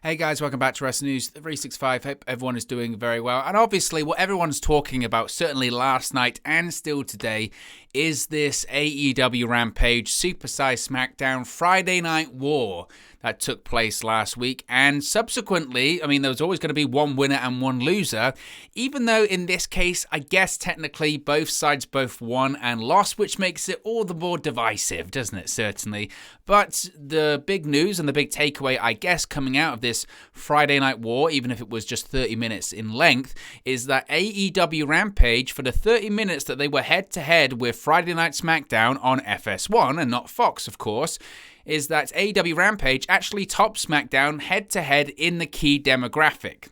Hey guys, welcome back to Wrestling News 365. Hope everyone is doing very well. And obviously what everyone's talking about, certainly last night and still today, is this AEW Rampage Supersized SmackDown Friday Night War that took place last week. And subsequently, I mean, there was always going to be one winner and one loser, even though in this case, I guess technically both sides both won and lost, which makes it all the more divisive, doesn't it? Certainly. But the big news and the big takeaway, I guess, coming out of this Friday Night War, even if it was just 30 minutes in length, is that AEW Rampage, for the 30 minutes that they were head-to-head with Friday Night SmackDown on FS1, and not Fox, of course, is that AEW Rampage actually topped SmackDown head-to-head in the key demographic.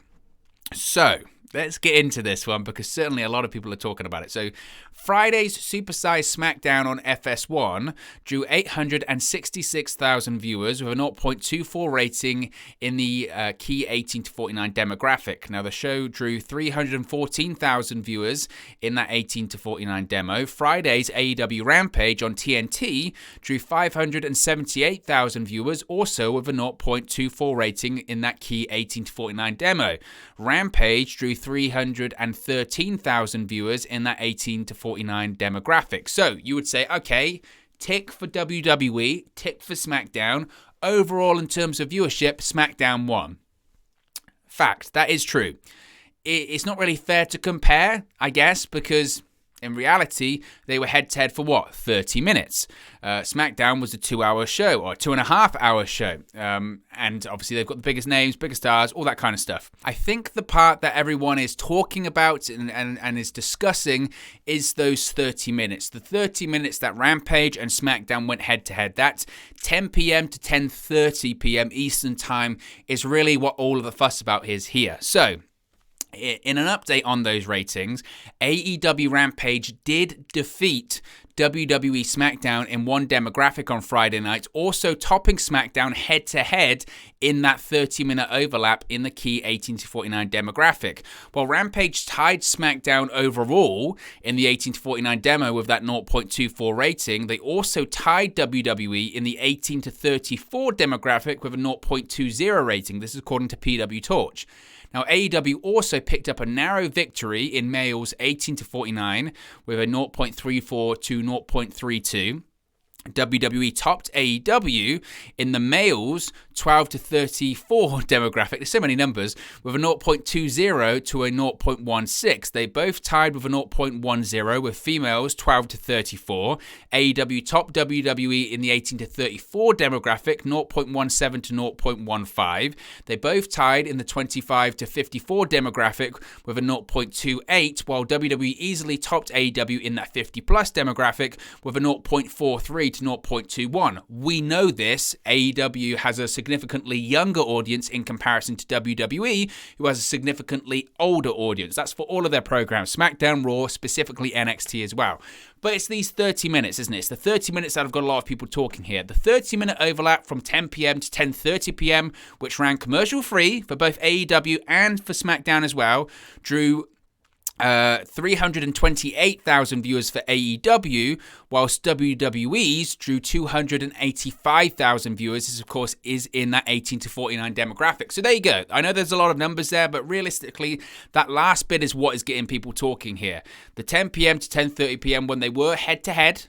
So, let's get into this one, because certainly a lot of people are talking about it. So, Friday's Supersized SmackDown on FS1 drew 866,000 viewers with a 0.24 rating in the key 18 to 49 demographic. Now, the show drew 314,000 viewers in that 18 to 49 demo. Friday's AEW Rampage on TNT drew 578,000 viewers, also with a 0.24 rating in that key 18 to 49 demo. Rampage drew 313,000 viewers in that 18 to 49 demographic. So you would say, okay, tick for WWE, tick for SmackDown. Overall, in terms of viewership, SmackDown won. Fact, that is true. It's not really fair to compare, I guess, because in reality, they were head-to-head for what? 30 minutes. SmackDown was a 2-hour show, or a 2.5-hour show. And obviously, they've got the biggest names, biggest stars, all that kind of stuff. I think the part that everyone is talking about and is discussing is those 30 minutes. The 30 minutes that Rampage and SmackDown went head-to-head. That 10 p.m. to 10:30 p.m. Eastern Time is really what all of the fuss about is here. So, in an update on those ratings, AEW Rampage did defeat WWE SmackDown in one demographic on Friday night, also topping SmackDown head-to-head in that 30-minute overlap in the key 18 to 49 demographic. While Rampage tied SmackDown overall in the 18 to 49 demo with that 0.24 rating, they also tied WWE in the 18 to 34 demographic with a 0.20 rating. This is according to PW Torch. Now, AEW also picked up a narrow victory in males 18 to 49 with a 0.34 to 0.32. WWE topped AEW in the males 12 to 34 demographic. There's so many numbers, with a 0.20 to a 0.16. They both tied with a 0.10 with females 12 to 34. AEW topped WWE in the 18 to 34 demographic, 0.17 to 0.15. They both tied in the 25 to 54 demographic with a 0.28, while WWE easily topped AEW in that 50 plus demographic with a 0.43 to 0.21. We know this. AEW has a significantly younger audience in comparison to WWE, who has a significantly older audience. That's for all of their programs, SmackDown, Raw, specifically NXT as well. But it's these 30 minutes, isn't it? It's the 30 minutes that have got a lot of people talking here. The 30-minute overlap from 10 p.m. to 10:30 p.m., which ran commercial-free for both AEW and for SmackDown as well, drew 328,000 viewers for AEW, whilst WWE's drew 285,000 viewers. This, of course, is in that 18 to 49 demographic. So there you go. I know there's a lot of numbers there, but realistically, that last bit is what is getting people talking here. The 10 p.m. to 10:30 p.m. when they were head-to-head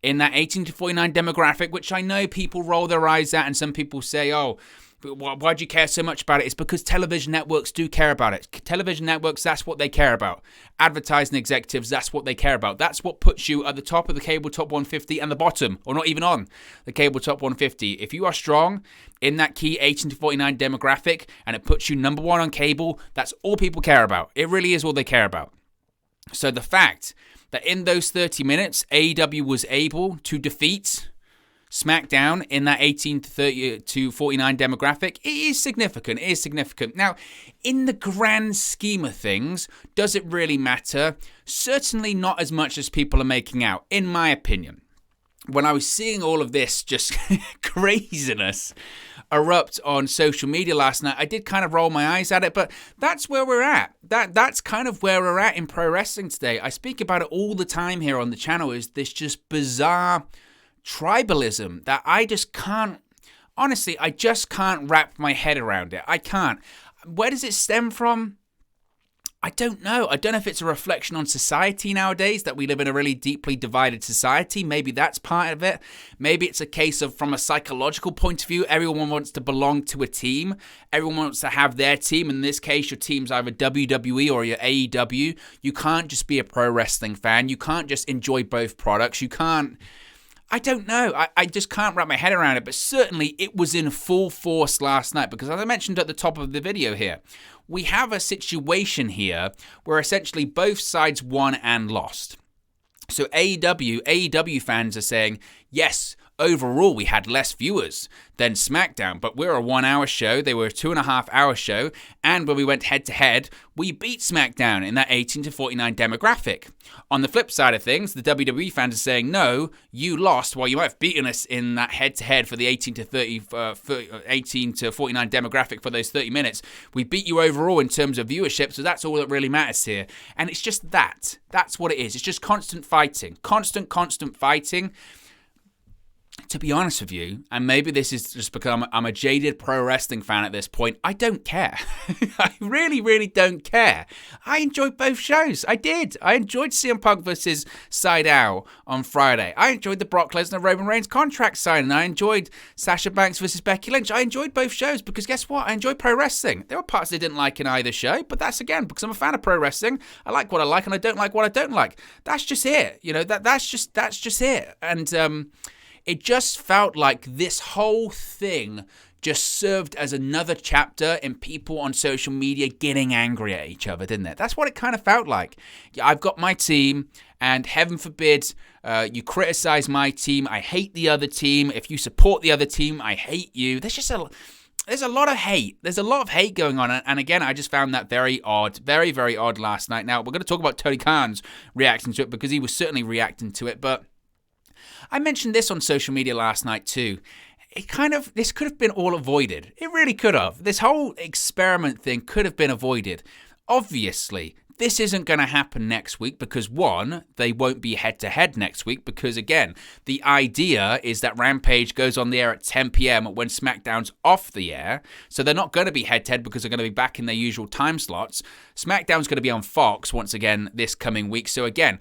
in that 18 to 49 demographic, which I know people roll their eyes at, and some people say, oh, why do you care so much about it? It's because television networks do care about it. Television networks, that's what they care about. Advertising executives, that's what they care about. That's what puts you at the top of the cable top 150 and the bottom, or not even on the cable top 150. If you are strong in that key 18 to 49 demographic and it puts you number one on cable, that's all people care about. It really is all they care about. So the fact that in those 30 minutes, AEW was able to defeat SmackDown in that 18 to 30 to 49 demographic, it is significant. It is significant. Now, in the grand scheme of things, does it really matter? Certainly not as much as people are making out, in my opinion. When I was seeing all of this just craziness erupt on social media last night, I did kind of roll my eyes at it, but that's where we're at. That's kind of where we're at in pro wrestling today. I speak about it all the time here on the channel, is this just bizarre tribalism that I just can't Honestly, I just can't wrap my head around it. I can't. Where does it stem from? I don't know. I don't know if it's a reflection on society nowadays, that we live in a really deeply divided society. Maybe that's part of it. Maybe it's a case of, from a psychological point of view, everyone wants to belong to a team. Everyone wants to have their team. In this case, your team's either WWE or your AEW. You can't just be a pro wrestling fan. You can't just enjoy both products. You can't... I don't know. I just can't wrap my head around it, but certainly it was in full force last night because, as I mentioned at the top of the video here, we have a situation here where essentially both sides won and lost. So AEW fans are saying, yes, overall we had less viewers than SmackDown, but we're a 1 hour show, they were a 2.5 hour show, and when we went head to head, we beat SmackDown in that 18 to 49 demographic. On the flip side of things, the WWE fans are saying, no, you lost. While you might have beaten us in that head to head for the 18 to 49 demographic for those 30 minutes, we beat you overall in terms of viewership, so that's all that really matters here. And it's just that. That's what it is. It's just constant fighting. Constant fighting. To be honest with you, and maybe this is just because I'm a jaded pro wrestling fan at this point, I don't care. I really don't care. I enjoyed both shows. I did. I enjoyed CM Punk versus Sydal on Friday. I enjoyed the Brock Lesnar Roman Reigns contract signing. I enjoyed Sasha Banks versus Becky Lynch. I enjoyed both shows because guess what? I enjoy pro wrestling. There were parts I didn't like in either show, but that's again because I'm a fan of pro wrestling. I like what I like and I don't like what I don't like. That's just it. You know, that's just it. And it just felt like this whole thing just served as another chapter in people on social media getting angry at each other, didn't it? That's what it kind of felt like. I've got my team, and heaven forbid you criticize my team. I hate the other team. If you support the other team, I hate you. There's a lot of hate. There's a lot of hate going on. And again, I just found that very odd. Very odd last night. Now, we're going to talk about Tony Khan's reaction to it because he was certainly reacting to it, but I mentioned this on social media last night too. This could have been all avoided. It really could have. This whole experiment thing could have been avoided. Obviously, this isn't going to happen next week because, one, they won't be head-to-head next week because, again, the idea is that Rampage goes on the air at 10 p.m. when SmackDown's off the air. So they're not going to be head-to-head because they're going to be back in their usual time slots. SmackDown's going to be on Fox once again this coming week. So, again,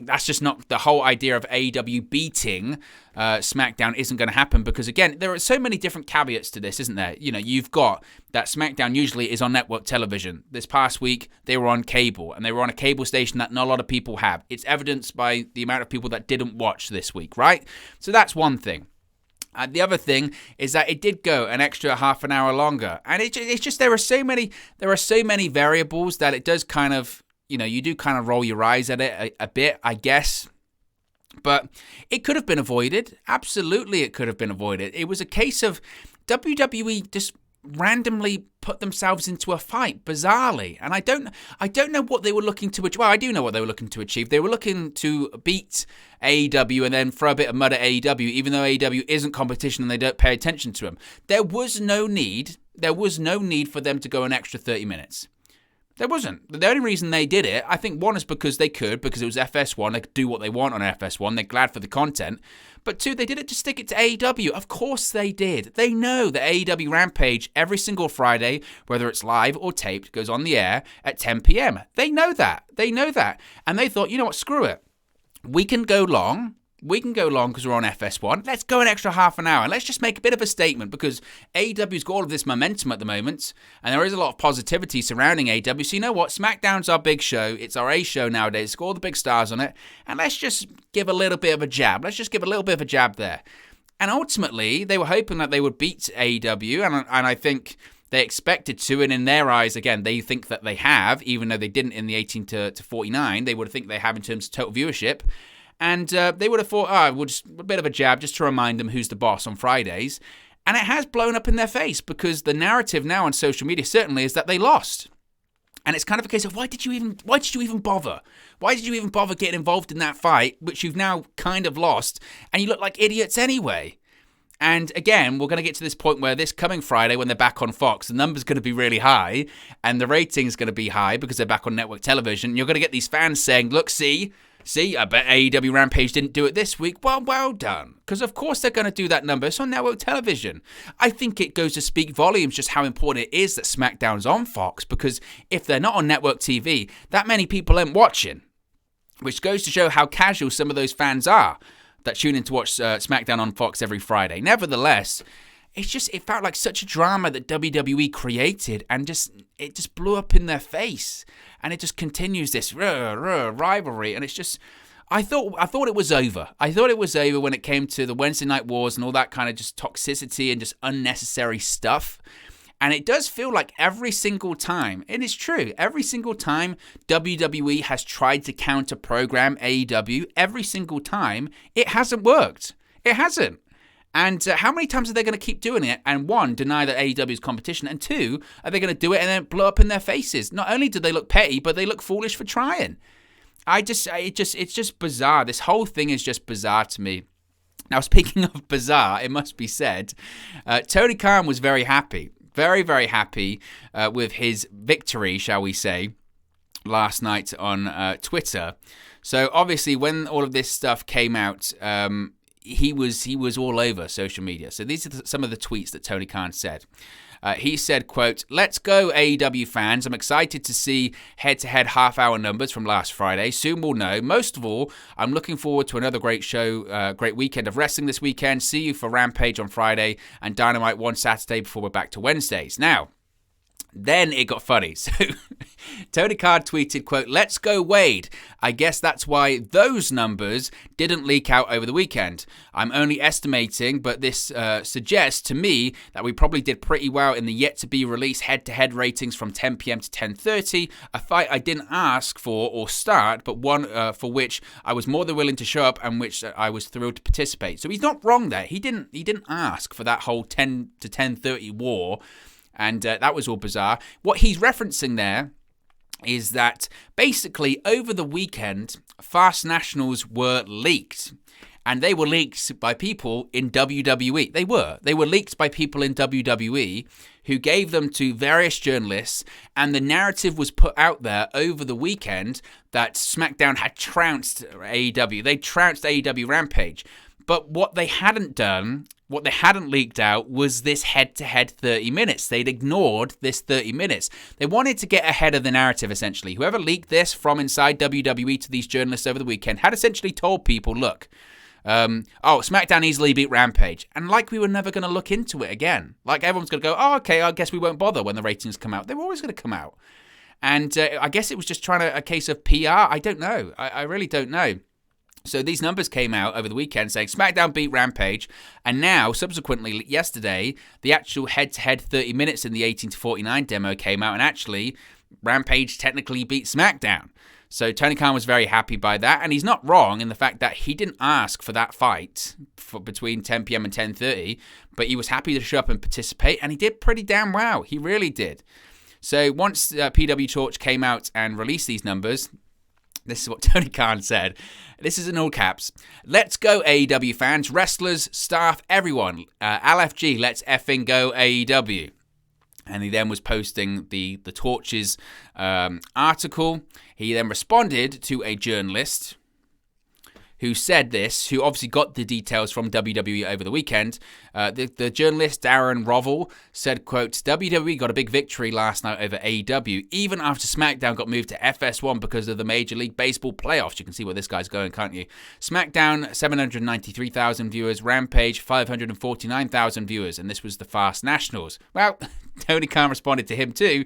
that's just not the whole idea of AEW beating SmackDown isn't going to happen because, again, there are so many different caveats to this, isn't there? You know, you've got that SmackDown usually is on network television. This past week, they were on cable, and they were on a cable station that not a lot of people have. It's evidenced by the amount of people that didn't watch this week, right? So that's one thing. The other thing is that it did go an extra half an hour longer, and it's just there are so many variables that it does kind of, you know, you do kind of roll your eyes at it a bit, I guess. But it could have been avoided. Absolutely, it could have been avoided. It was a case of WWE just randomly put themselves into a fight, bizarrely. And I don't know what they were looking to achieve. Well, I do know what they were looking to achieve. They were looking to beat AEW and then throw a bit of mud at AEW, even though AEW isn't competition and they don't pay attention to them. There was no need for them to go an extra 30 minutes. There wasn't. The only reason they did it, I think, one is because they could, because it was FS1. They could do what they want on FS1. They're glad for the content. But two, they did it to stick it to AEW. Of course they did. They know that AEW Rampage every single Friday, whether it's live or taped, goes on the air at 10 p.m. They know that. And they thought, you know what, screw it. We can go long because we're on FS1. Let's go an extra half an hour and let's just make a bit of a statement because AEW's got all of this momentum at the moment and there is a lot of positivity surrounding AEW. So you know what? SmackDown's our big show. It's our A show nowadays. It's got all the big stars on it. And let's just give a little bit of a jab. Let's just give a little bit of a jab there. And ultimately, they were hoping that they would beat AEW. And I think they expected to. And in their eyes, again, they think that they have, even though they didn't in the 18 to 49. They would think they have in terms of total viewership. And they would have thought, we'll just a bit of a jab just to remind them who's the boss on Fridays. And it has blown up in their face because the narrative now on social media certainly is that they lost. And it's kind of a case of why did you even bother? Why did you even bother getting involved in that fight, which you've now kind of lost, and you look like idiots anyway? And again, we're going to get to this point where this coming Friday, when they're back on Fox, the number's going to be really high, and the rating's going to be high because they're back on network television. You're going to get these fans saying, look, see, See, I bet AEW Rampage didn't do it this week. Well done. Because of course they're going to do that number. It's on network television. I think it goes to speak volumes just how important it is that SmackDown's on Fox. Because if they're not on network TV, that many people aren't watching. Which goes to show how casual some of those fans are that tune in to watch SmackDown on Fox every Friday. Nevertheless, it felt like such a drama that WWE created, and it just blew up in their face. And it just continues this rivalry, and it's just, I thought it was over. I thought it was over when it came to the Wednesday Night Wars and all that kind of just toxicity and just unnecessary stuff. And it does feel like every single time, and it's true, every single time WWE has tried to counter-program AEW, every single time, it hasn't worked. It hasn't. And how many times are they going to keep doing it? And one, deny that AEW is competition. And two, are they going to do it and then blow up in their faces? Not only do they look petty, but they look foolish for trying. It's just bizarre. This whole thing is just bizarre to me. Now, speaking of bizarre, it must be said, Tony Khan was very happy. Very, very happy with his victory, shall we say, last night on Twitter. So obviously, when all of this stuff came out, he was all over social media. So these are some of the tweets that Tony Khan said. He said, quote, "Let's go AEW fans. I'm excited to see head-to-head half-hour numbers from last Friday. Soon we'll know. Most of all, I'm looking forward to another great show, great weekend of wrestling this weekend. See you for Rampage on Friday and Dynamite one Saturday before we're back to Wednesdays." Now, then it got funny. So Tony Khan tweeted, quote, "Let's go Wade. I guess that's why those numbers didn't leak out over the weekend. I'm only estimating, but this suggests to me that we probably did pretty well in the yet-to-be-released head-to-head ratings from 10 p.m. to 10:30, a fight I didn't ask for or start, but one for which I was more than willing to show up and which I was thrilled to participate." So he's not wrong there. He didn't ask for that whole 10 to 10:30 war. And that was all bizarre. What he's referencing there is that basically over the weekend, Fast Nationals were leaked. And they were leaked by people in WWE. They were leaked by people in WWE who gave them to various journalists. And the narrative was put out there over the weekend that SmackDown had trounced AEW. They trounced AEW Rampage. But what they hadn't done, what they hadn't leaked out, was this head-to-head 30 minutes. They'd ignored this 30 minutes. They wanted to get ahead of the narrative, essentially. Whoever leaked this from inside WWE to these journalists over the weekend had essentially told people, look, SmackDown easily beat Rampage. And like we were never going to look into it again. Like everyone's going to go, oh, okay, I guess we won't bother when the ratings come out. They were always going to come out. And I guess it was just a case of PR. I don't know. I really don't know. So these numbers came out over the weekend saying SmackDown beat Rampage, and now, subsequently, yesterday, the actual head-to-head 30 minutes in the 18 to 49 demo came out, and actually, Rampage technically beat SmackDown. So Tony Khan was very happy by that, and he's not wrong in the fact that he didn't ask for that fight between 10 p.m. and 10:30, but he was happy to show up and participate, and he did pretty damn well. He really did. So once PW Torch came out and released these numbers, this is what Tony Khan said. This is in all caps. "Let's go AEW fans, wrestlers, staff, everyone. LFG, let's effing go AEW." And he then was posting the Torches article. He then responded to a journalist who said this, who obviously got the details from WWE over the weekend. The journalist, Darren Rovell, said, quote, "WWE got a big victory last night over AEW, even after SmackDown got moved to FS1 because of the Major League Baseball playoffs." You can see where this guy's going, can't you? SmackDown, 793,000 viewers. Rampage, 549,000 viewers. And this was the Fast Nationals. Well, Tony Khan responded to him too.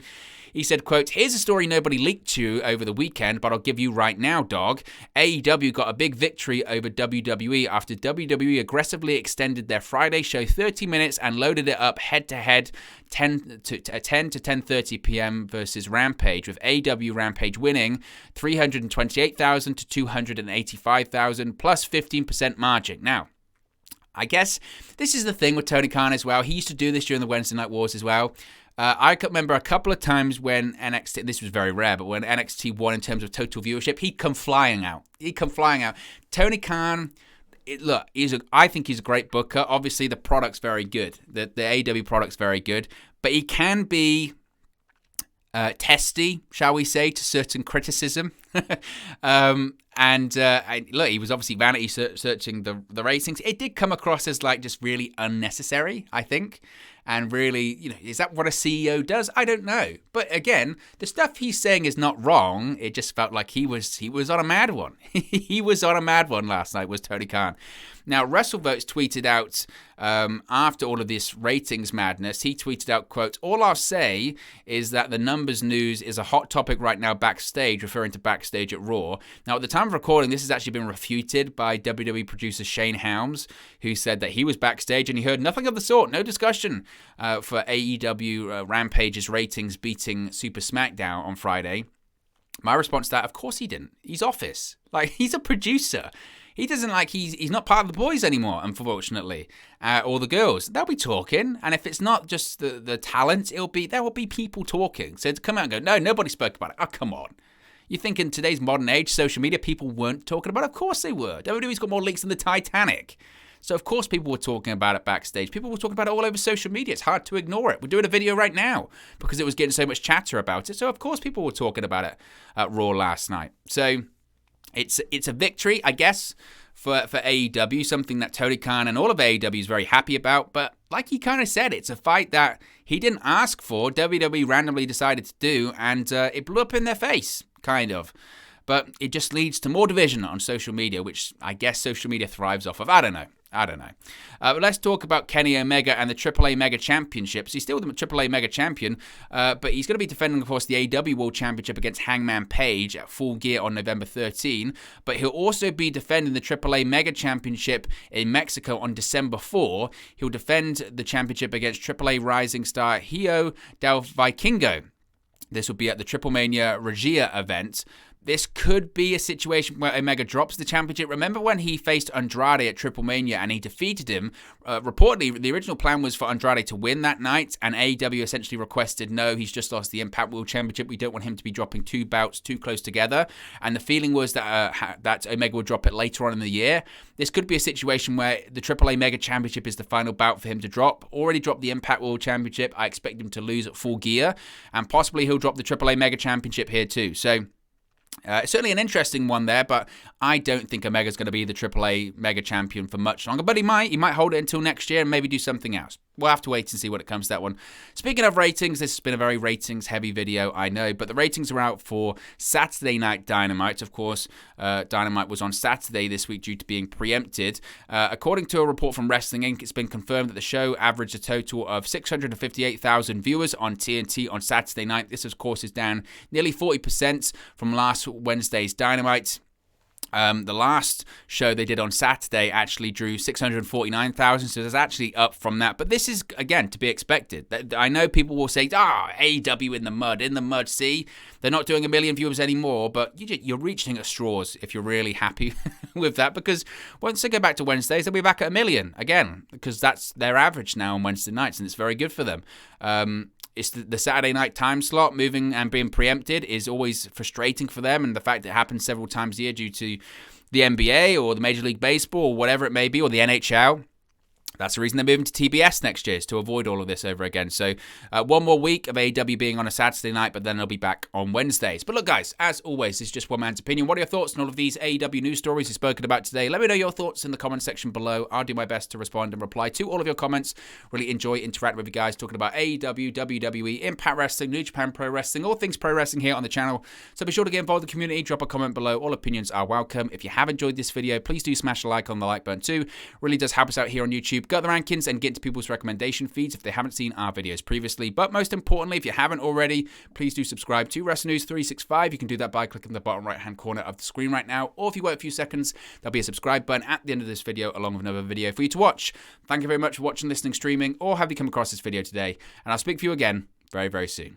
He said, quote, "Here's a story nobody leaked to you over the weekend, but I'll give you right now, dog. AEW got a big victory over WWE after WWE aggressively extended their Friday show 30 minutes and loaded it up head-to-head 10 to 10:30 p.m. versus Rampage, with AEW Rampage winning 328,000 to 285,000 plus 15% margin." Now, I guess this is the thing with Tony Khan as well. He used to do this during the Wednesday Night Wars as well. I can remember a couple of times when NXT, this was very rare, but when NXT won in terms of total viewership, he'd come flying out. Tony Khan, I think he's a great booker. Obviously, the product's very good. The AEW product's very good. But he can be testy, shall we say, to certain criticism. And look, he was obviously vanity searching the ratings. It did come across as like just really unnecessary, I think. And really, is that what a CEO does? I don't know. But again, the stuff he's saying is not wrong. It just felt like he was on a mad one. He was on a mad one last night, was Tony Khan. Now, WrestleVotes tweeted out, after all of this ratings madness, he tweeted out, quote, "All I'll say is that the numbers news is a hot topic right now backstage," referring to backstage at Raw. Now, at the time of recording, this has actually been refuted by WWE producer Shane Helms, who said that he was backstage and he heard nothing of the sort, no discussion for AEW Rampage's ratings beating Super SmackDown on Friday. My response to that, of course he didn't. He's Office. Like, he's a producer. He doesn't he's not part of the boys anymore, unfortunately, or the girls. They'll be talking, and if it's not just the talent, there will be people talking. So to come out and go, no, nobody spoke about it. Oh, come on. You think in today's modern age, social media, people weren't talking about it? Of course they were. WWE's got more leaks than the Titanic. So of course people were talking about it backstage. People were talking about it all over social media. It's hard to ignore it. We're doing a video right now because it was getting so much chatter about it. So of course people were talking about it at Raw last night. So it's a victory, I guess, for AEW, something that Tony Khan and all of AEW is very happy about. But like he kind of said, it's a fight that he didn't ask for. WWE randomly decided to do, and it blew up in their face, kind of. But it just leads to more division on social media, which I guess social media thrives off of. I don't know. But let's talk about Kenny Omega and the AAA Mega Championships. He's still the AAA Mega Champion, but he's going to be defending, of course, the AEW World Championship against Hangman Page at Full Gear on November 13. But he'll also be defending the AAA Mega Championship in Mexico on December 4. He'll defend the championship against AAA Rising star Hijo del Vikingo. This will be at the Triple Mania Regia event. This could be a situation where Omega drops the championship. Remember when he faced Andrade at Triple Mania and he defeated him? Reportedly, the original plan was for Andrade to win that night, and AEW essentially requested, no, he's just lost the Impact World Championship. We don't want him to be dropping two bouts too close together. And the feeling was that Omega would drop it later on in the year. This could be a situation where the AAA Mega Championship is the final bout for him to drop. Already dropped the Impact World Championship. I expect him to lose at Full Gear, and possibly he'll drop the AAA Mega Championship here too. So certainly an interesting one there, but I don't think Omega's going to be the AAA Mega Champion for much longer. But he might hold it until next year and maybe do something else. We'll have to wait and see when it comes to that one. Speaking of ratings, this has been a very ratings-heavy video, I know, but the ratings are out for Saturday Night Dynamite. Of course, Dynamite was on Saturday this week due to being preempted. According to a report from Wrestling Inc., it's been confirmed that the show averaged a total of 658,000 viewers on TNT on Saturday night. This, of course, is down nearly 40% from last Wednesday's Dynamite. The last show they did on Saturday actually drew 649,000, so there's actually up from that. But this is, again, to be expected. I know people will say, AEW in the mud, see? They're not doing 1 million viewers anymore, but you're reaching at straws if you're really happy with that, because once they go back to Wednesdays, they'll be back at 1 million again, because that's their average now on Wednesday nights, and it's very good for them. It's the Saturday night time slot moving and being preempted is always frustrating for them, and the fact that it happens several times a year due to the NBA or the Major League Baseball or whatever it may be, or the NHL. That's the reason they're moving to TBS next year, is to avoid all of this over again. So one more week of AEW being on a Saturday night, but then they'll be back on Wednesdays. But look, guys, as always, this is just one man's opinion. What are your thoughts on all of these AEW news stories we've spoken about today? Let me know your thoughts in the comment section below. I'll do my best to respond and reply to all of your comments. Really enjoy interacting with you guys, talking about AEW, WWE, Impact Wrestling, New Japan Pro Wrestling, all things pro wrestling here on the channel. So be sure to get involved in the community. Drop a comment below. All opinions are welcome. If you have enjoyed this video, please do smash a like on the like button too. Really does help us out here on YouTube. Go to the rankings and get into people's recommendation feeds if they haven't seen our videos previously. But most importantly, if you haven't already, please do subscribe to Wrestle News 365. You can do that by clicking the bottom right hand corner of the screen right now, or if you wait a few seconds, there'll be a subscribe button at the end of this video along with another video for you to watch. Thank you very much for watching, listening, streaming, or have you come across this video today, and I'll speak to you again very, very soon.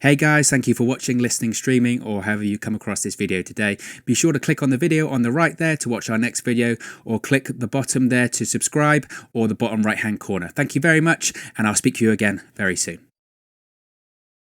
Hey guys, thank you for watching, listening, streaming, or however you come across this video today. Be sure to click on the video on the right there to watch our next video, or click the bottom there to subscribe, or the bottom right hand corner. Thank you very much, and I'll speak to you again very soon.